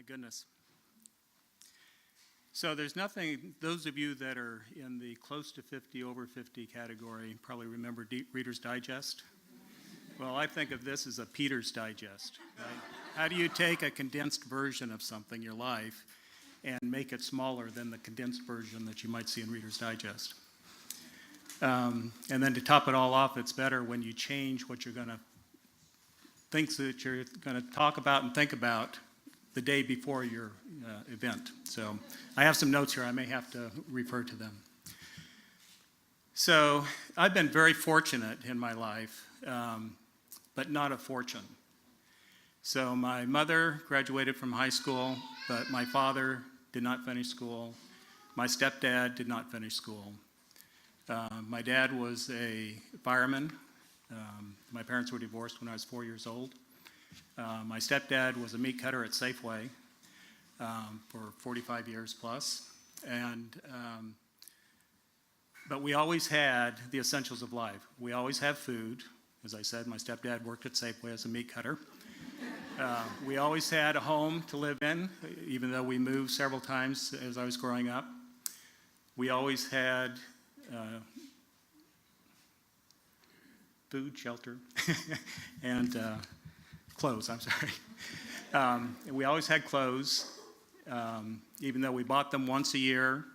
goodness. So there's nothing, those of you that are in the close to 50, over 50 category probably remember Reader's Digest. Well, I think of this as a Peter's Digest. Right? How do you take a condensed version of something, your life, and make it smaller than the condensed version that you might see in Reader's Digest? And then to top it all off, it's better when you change what you're going to talk about and think about the day before your event. So I have some notes here. I may have to refer to them. So I've been very fortunate in my life, but not a fortune. So my mother graduated from high school, but my father did not finish school. My stepdad did not finish school. My dad was a fireman. My parents were divorced when I was 4 years old. My stepdad was a meat cutter at Safeway for 45 years plus. But we always had the essentials of life. We always have food. As I said, my stepdad worked at Safeway as a meat cutter. We always had a home to live in, even though we moved several times as I was growing up. We always had food, shelter, and clothes, I'm sorry. We always had clothes, even though we bought them once a year,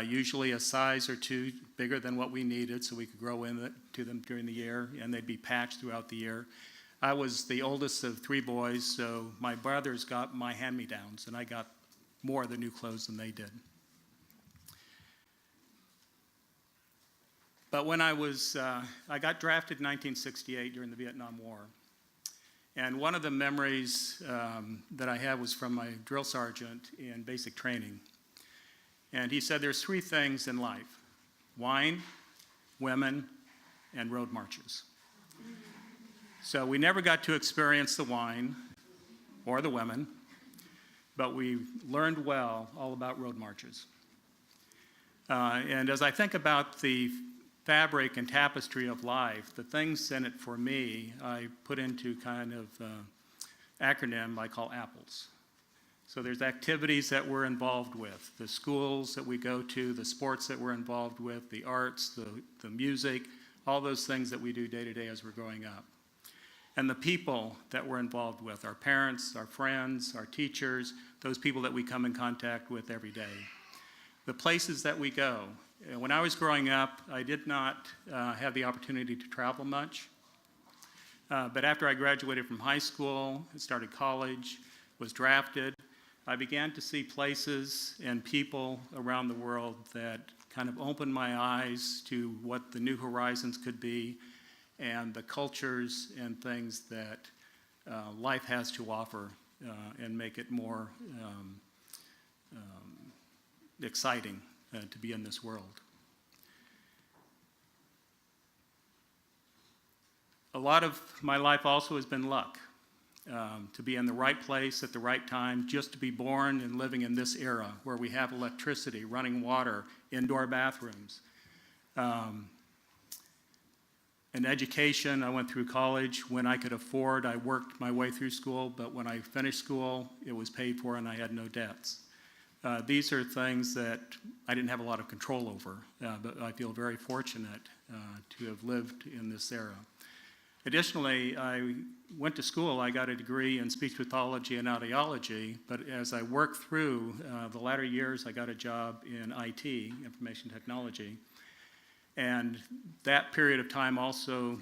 usually a size or two bigger than what we needed so we could grow into them during the year, and they'd be patched throughout the year. I was the oldest of three boys, so my brothers got my hand-me-downs, and I got more of the new clothes than they did. But when I got drafted in 1968 during the Vietnam War. And one of the memories that I have was from my drill sergeant in basic training. And he said there's three things in life: wine, women, and road marches. So we never got to experience the wine or the women, but we learned well all about road marches. And as I think about the fabric and tapestry of life, the things in it for me, I put into kind of acronym I call APPLES. So there's activities that we're involved with, the schools that we go to, the sports that we're involved with, the arts, the music, all those things that we do day to day as we're growing up. And the people that we're involved with, our parents, our friends, our teachers, those people that we come in contact with every day. The places that we go. When I was growing up, I did not have the opportunity to travel much. But after I graduated from high school, started college, was drafted, I began to see places and people around the world that kind of opened my eyes to what the new horizons could be and the cultures and things that life has to offer and make it more exciting to be in this world. A lot of my life also has been luck, to be in the right place at the right time, just to be born and living in this era where we have electricity, running water, indoor bathrooms. In education, I went through college when I could afford. I worked my way through school, but when I finished school, it was paid for and I had no debts. These are things that I didn't have a lot of control over, but I feel very fortunate to have lived in this era. Additionally, I went to school. I got a degree in speech pathology and audiology, but as I worked through the latter years, I got a job in IT, information technology. And that period of time also,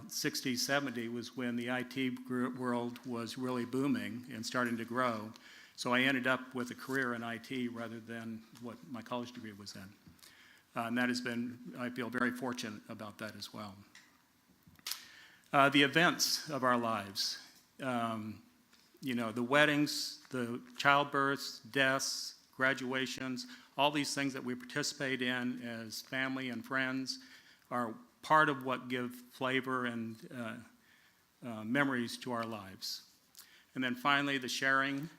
60s, 70s, was when the IT world was really booming and starting to grow. So I ended up with a career in IT rather than what my college degree was in. And that has been, I feel very fortunate about that as well. The events of our lives, the weddings, the childbirths, deaths, graduations, all these things that we participate in as family and friends are part of what give flavor and memories to our lives. And then finally, the sharing.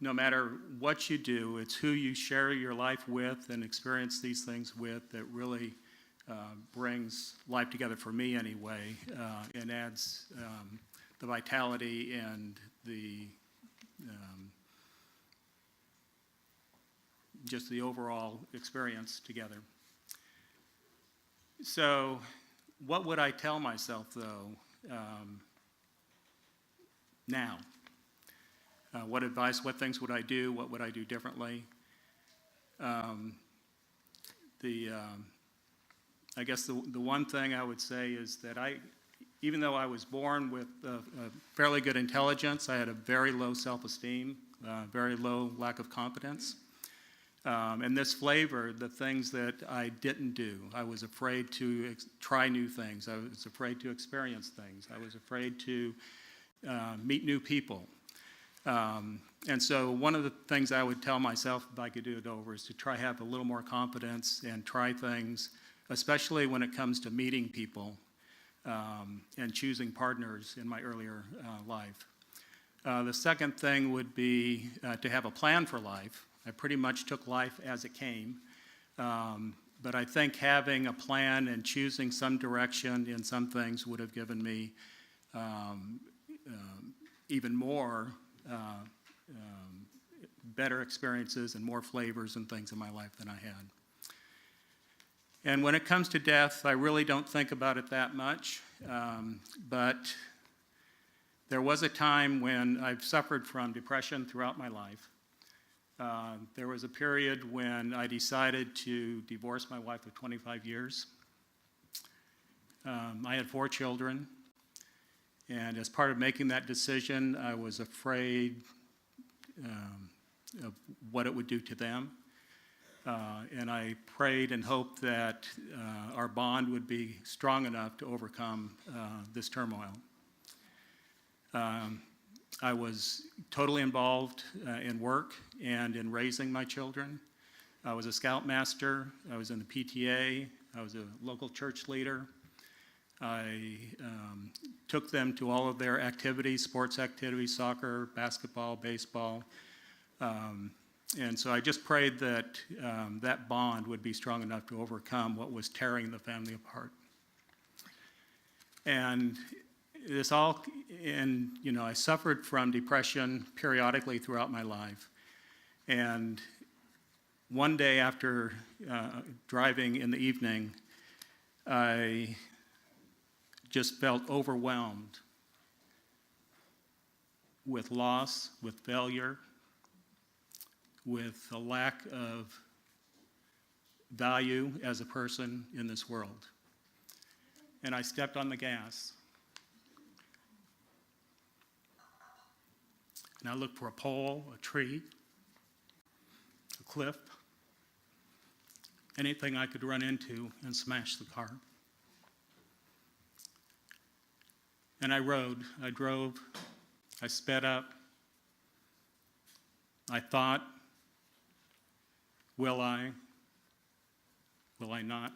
No matter what you do, it's who you share your life with and experience these things with that really brings life together for me anyway, and adds the vitality and the just the overall experience together. So what would I tell myself, though, now? What advice, what things would I do? What would I do differently? I guess the one thing I would say is that even though I was born with a fairly good intelligence, I had a very low self-esteem, very low lack of confidence. And this flavor, the things that I didn't do, I was afraid to try new things. I was afraid to experience things. I was afraid to meet new people. And so one of the things I would tell myself if I could do it over is to try to have a little more confidence and try things, especially when it comes to meeting people and choosing partners in my earlier life. The second thing would be to have a plan for life. I pretty much took life as it came, but I think having a plan and choosing some direction in some things would have given me even more better experiences and more flavors and things in my life than I had. And when it comes to death, I really don't think about it that much, but there was a time when I've suffered from depression throughout my life. There was a period when I decided to divorce my wife of 25 years. I had 4 children, and as part of making that decision, I was afraid of what it would do to them. And I prayed and hoped that our bond would be strong enough to overcome this turmoil. I was totally involved in work and in raising my children. I was a scoutmaster. I was in the PTA. I was a local church leader. I took them to all of their activities, sports activities, soccer, basketball, baseball. And so I just prayed that that bond would be strong enough to overcome what was tearing the family apart. And this all, and I suffered from depression periodically throughout my life. And one day after driving in the evening, I just felt overwhelmed with loss, with failure, with a lack of value as a person in this world. And I stepped on the gas. And I looked for a pole, a tree, a cliff, anything I could run into and smash the car. And I rode, I drove, I sped up. I thought, will I? Will I not?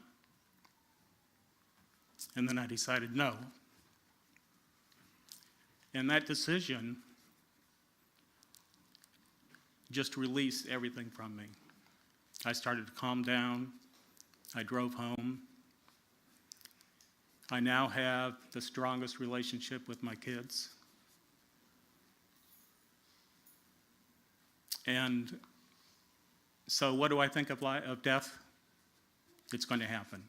And then I decided no. And that decision just released everything from me. I started to calm down. I drove home. I now have the strongest relationship with my kids. And so what do I think of death? It's going to happen.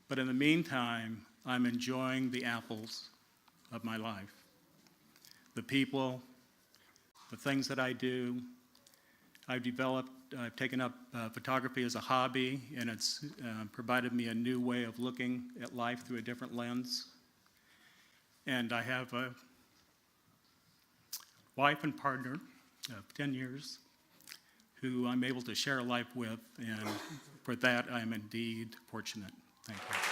But in the meantime, I'm enjoying the apples of my life. The people, the things that I do. I've taken up photography as a hobby, and it's provided me a new way of looking at life through a different lens. And I have a wife and partner of 10 years who I'm able to share a life with, and for that I am indeed fortunate. Thank you.